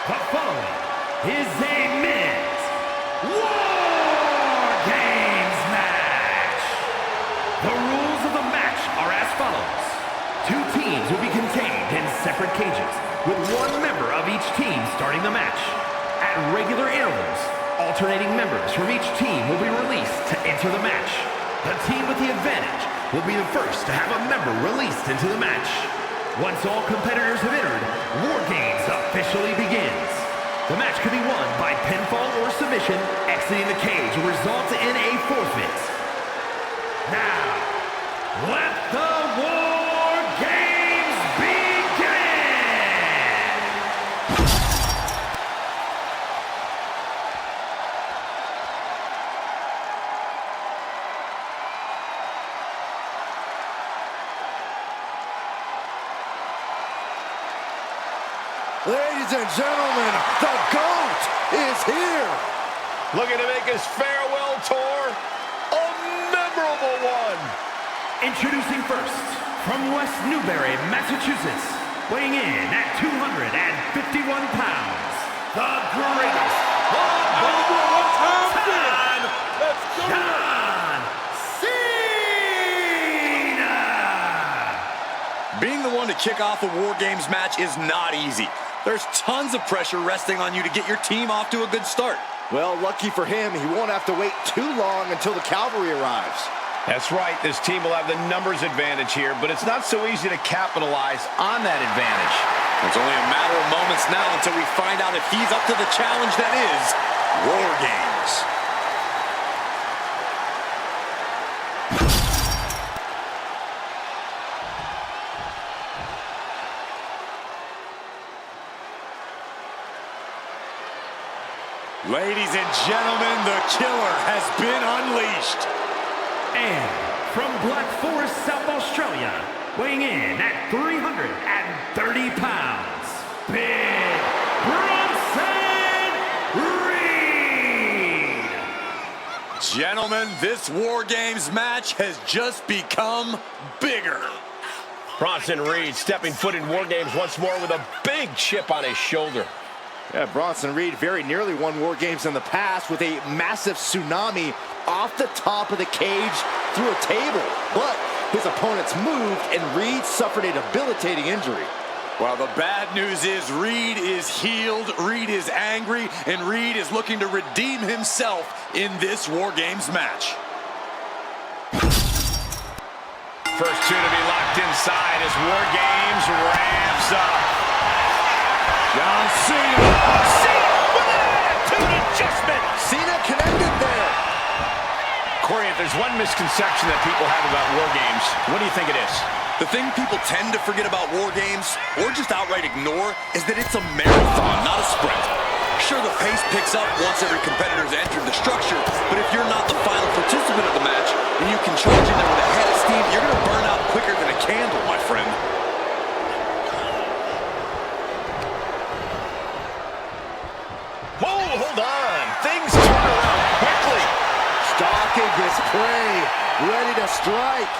The following is a men's War Games match. The rules of the match are as follows. Two teams will be contained in separate cages, with one member of each team starting the match. At regular intervals, alternating members from each team will be released to enter the match. The team with the advantage will be the first to have a member released into the match. Once all competitors have entered, War Games officially begins. The match can be won by pinfall or submission. Exiting the cage will result in a forfeit. Now, let the War Games begin! Ladies and gentlemen, the GOAT is here! Looking to make his farewell tour a memorable one. Introducing first, from West Newbury, Massachusetts, weighing in at 251 pounds, the greatest of all time, John Cena! Being the one to kick off a War Games match is not easy. There's tons of pressure resting on you to get your team off to a good start. Well, lucky for him, he won't have to wait too long until the cavalry arrives. That's right. This team will have the numbers advantage here, but it's not so easy to capitalize on that advantage. It's only a matter of moments now until we find out if he's up to the challenge that is War Games. Ladies and gentlemen, the killer has been unleashed. And from Black Forest, South Australia, weighing in at 330 pounds, Big Bronson Reed! Gentlemen, this War Games match has just become bigger. Bronson Reed stepping foot in War Games once more with a big chip on his shoulder. Yeah, Bronson Reed very nearly won War Games in the past with a massive tsunami off the top of the cage through a table. But his opponents moved and Reed suffered a debilitating injury. Well, the bad news is Reed is healed, Reed is angry, and Reed is looking to redeem himself in this War Games match. First two to be locked inside as War Games ramps up. John Cena! Cena with an attitude adjustment! Cena connected there! Corey, if there's one misconception that people have about War Games, what do you think it is? The thing people tend to forget about War Games, or just outright ignore, is that it's a marathon, not a sprint. Sure, the pace picks up once every competitor's entered the structure, but if you're not the final participant of the match, and you can charge in there with a head of steam, you're going to burn out quicker than a candle, my friend. Whoa, hold on. Things turn around quickly. Stalking his prey, ready to strike.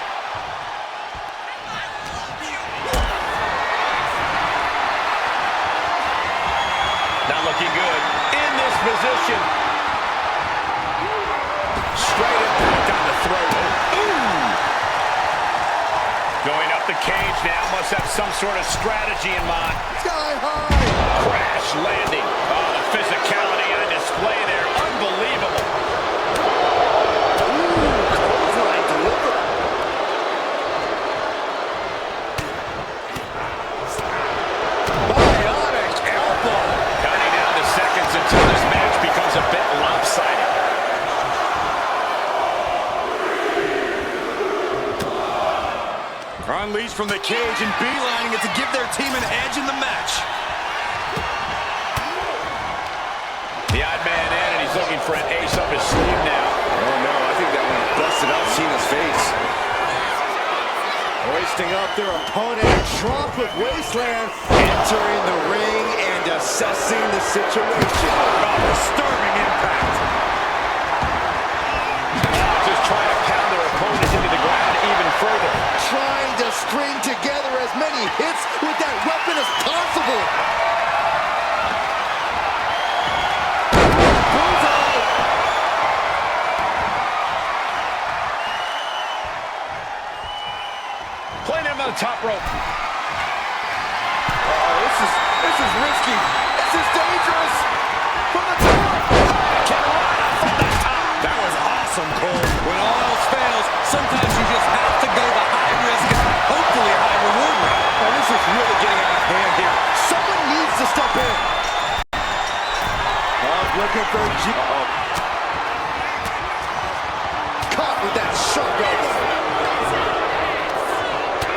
Not looking good. In this position. Straight impact on the throat. Ooh. Going up the cage now. Must have some sort of strategy in mind. Sky high. Crash landing. Oh, the physicality on display there. Unbelievable. Ooh, clothesline delivered. Bionic elbow. Counting down the seconds until this match becomes a bit lopsided. Unleashed from the cage and beelining it to give their team an edge in the match. The odd man in, and he's looking for an ace up his sleeve now. Oh no, I think that one busted out Cena's face. Hoisting up their opponent, Trump with Wasteland, entering the ring and assessing the situation. Oh, disturbing impact. Just trying to pound their opponent into the ground even further. Trying to string together as many hits with that weapon as possible. Playing him on the top rope. This is risky. This is dangerous. From the top. From the top. That was awesome, Cole. When all else fails, sometimes you just have to go the high risk, hopefully high reward route. Oh, this is really getting out of hand here. Someone needs to step in. Oh, looking for caught with that sharp elbow.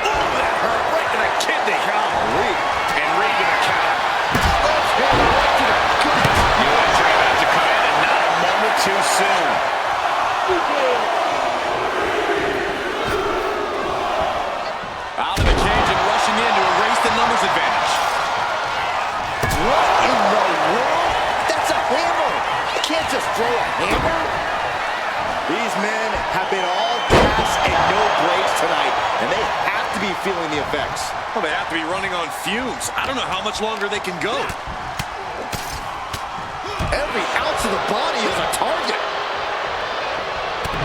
Oh, that hurt right in the kidney. Golly. And Reed in the counter. Oh, right to the gut. New entry about to come in, and not a moment too soon. Out of the cage and rushing in to erase the numbers advantage. What in the world? That's a hammer. You can't just throw a hammer. These men have been all gas and no brakes tonight, and they have to be feeling the effects. Well, they have to be running on fumes. I don't know how much longer they can go. Every ounce of the body is a target.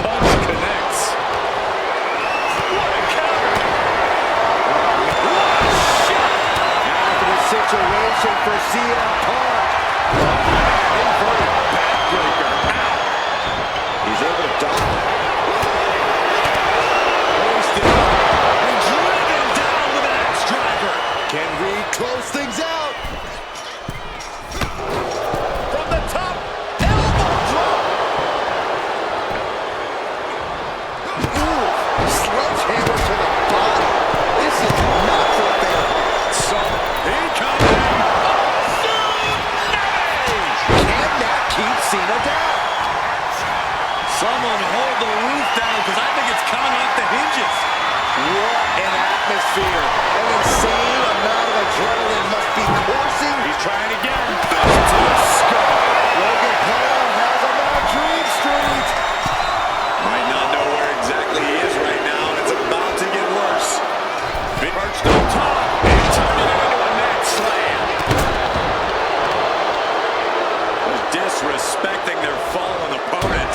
Punch connects. What a counter. What a shot. After the situation for CM Punk. Inverted backbreaker. He's able to dodge. Hoisted up and driven down with an axe driver. Can Reed close things out? From the top, elbow drop. Ooh, sledgehammer to the body. This is not for a fair heart. So, incoming. Can that keep Cena down? Someone hold the roof down because I think it's coming off the hinges. What an atmosphere. An insane amount of adrenaline must be coursing. He's trying again. Fist to the skull. Logan Paul has him on Dream Street. Might not know where exactly he is right now, and it's about to get worse. Big perched on top and turning it into a net slam. Disrespecting their fallen opponent.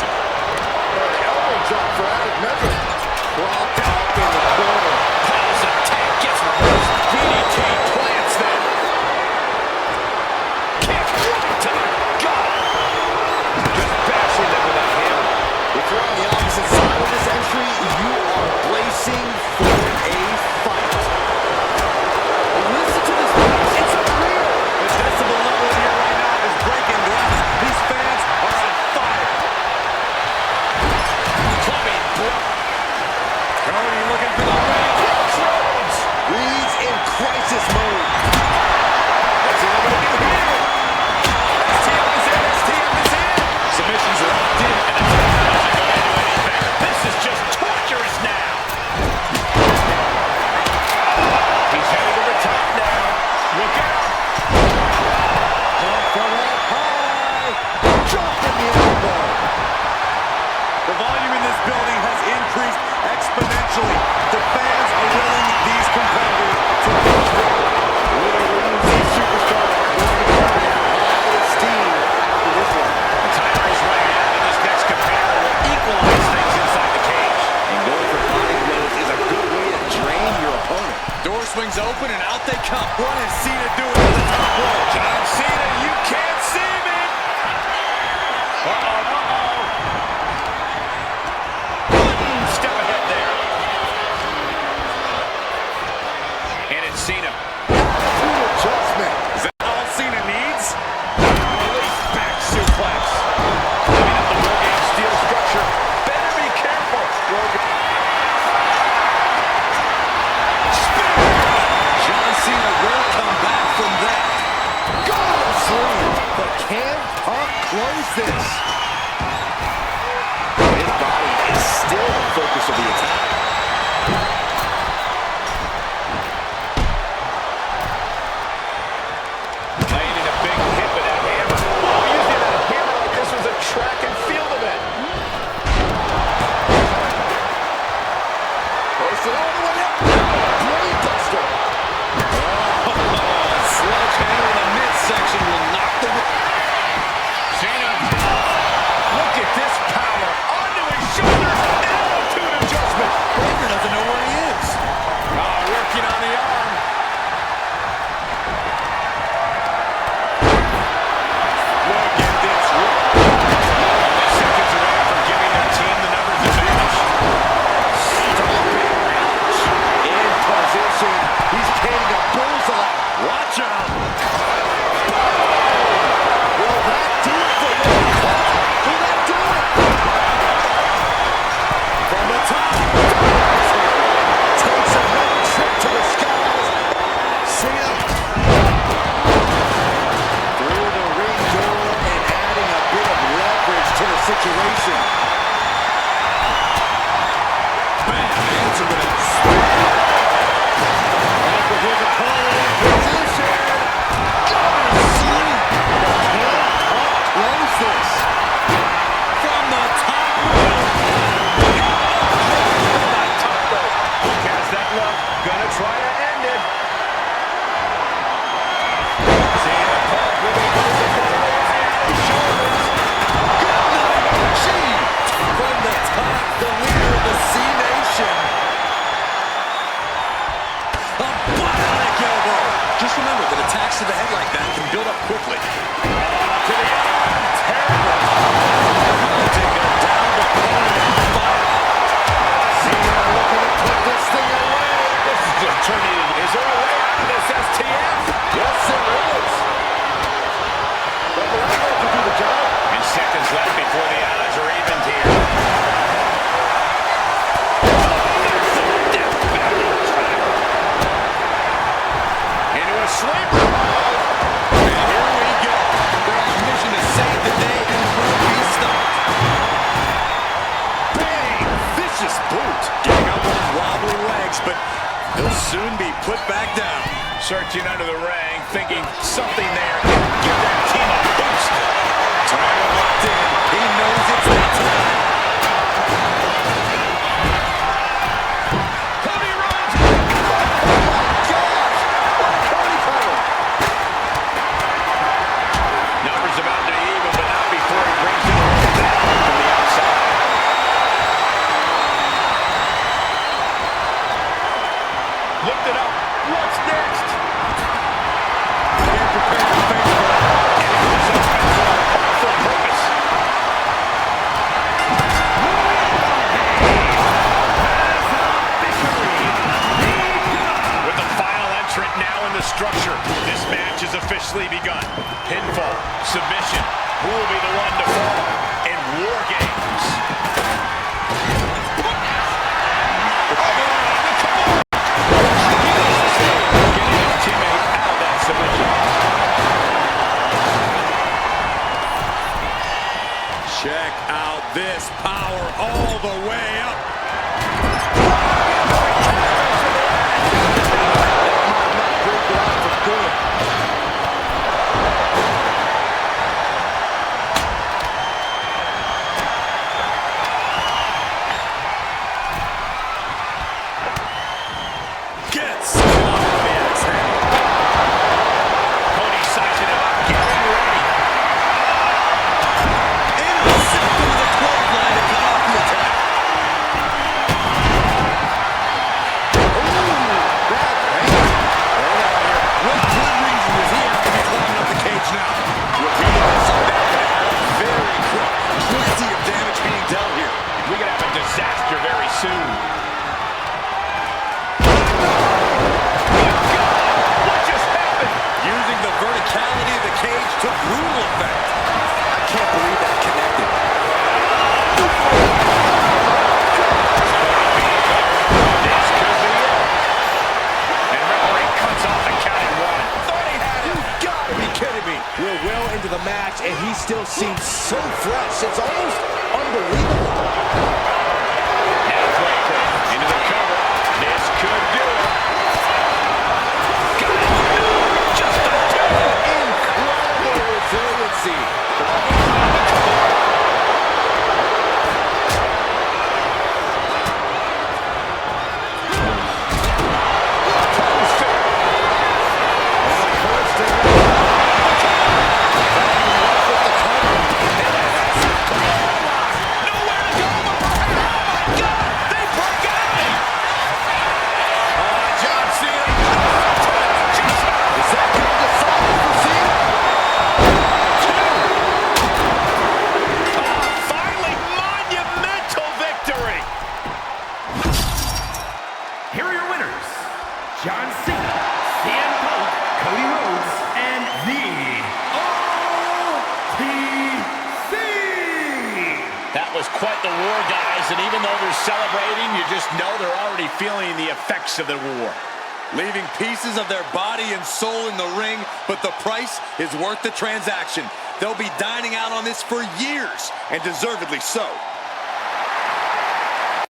Elbow drop for added measure. Propped up in the corner. Paul's attack gets reversed. DDT plants them. Kick right to the gut. Just bashing them with that hammer. If you're on the opposite side of this entry, you are bracing for a fight. Listen to this bass. It's unreal. The decibel level in here right now is breaking glass. These fans are on fire. Clubbing block. Cody looking for the ring. Rollins. Reed's in crisis mode. What's he looking to do here? STM is in. STM is in. Submissions locked in, and the tag doesn't go into anything. This is just torturous now. He's headed to the top now. Look out. Up from up high. Dropping the elbow. The volume in this building has increased exponentially. The fans are willing these competitors to push forward. Win or lose, these superstars are going to carry high esteem after this one. The timer is running out, and this next competitor will equalize things inside the cage. And going for body blows is a good way to drain your opponent. Door swings open and out they come. What is Cena doing to the top rope? John Cena, you can't see me. One step ahead there. And it's Cena. Attitude adjustment. Is that all Cena needs? Release back suplex. Living up the War Game steel structure. Better be careful. John Cena will come back from that. God slam. But can Punk close this? His body is still the focus of the attack. Laying in a big hit with that hammer. Oh, using that hammer like this was a track and field event. Posted all the way up. Brain buster. Sledgehammer in the midsection will knock the... Cena A bionic elbow. Just remember that attacks to the head like that can build up quickly. To the arm. Terrible. Take it down the corner and fire. Cena looking to put this thing away. This is just turning. Is there a way out of this STF? Yes, there is. But the right to do the job. And seconds left before the odds are evened here. Into a sleeper. And here we go. Their mission to save the day and will be stopped. Bang! Vicious boot. Getting up on wobbly legs, but he'll soon be put back down. Searching under the ring, thinking something there can give that team a boost. Time locked in. He knows it's that time. Cody Rhodes. Numbers about to even, but not before he brings it down from the outside. Lift it up. What's next? Can't prepare to face it. And it was up for purpose. With the final entrant now in the structure, this match has officially begun. Pinfall, submission, who will be the one to fall in War Games? Getting his teammate out of that submission. Check out this power all the way up. Gets it off the exhale. Cody sizing him up, getting ready. Intercepted with a clothesline to cut off the attack. What good reason does he have to be climbing up the cage now? Repeating this on back and out. Very quick. Plenty of damage being dealt here. We could have a disaster very soon. What just happened? Using the verticality of the cage to brutal effect. I can't believe that connected. This could be it. And referee cuts off the count at one. Thought he had it. You gotta be kidding me. We're well into the match, and he still seems so fresh. It's almost unbelievable. Now Quaker into the cover. This could do it. Got it. Just a two. Incredible resiliency. Here are your winners, John Cena, CM Punk, Cody Rhodes, and the OTC. That was quite the war, guys, and even though they're celebrating, you just know they're already feeling the effects of the war. Leaving pieces of their body and soul in the ring, but the price is worth the transaction. They'll be dining out on this for years, and deservedly so.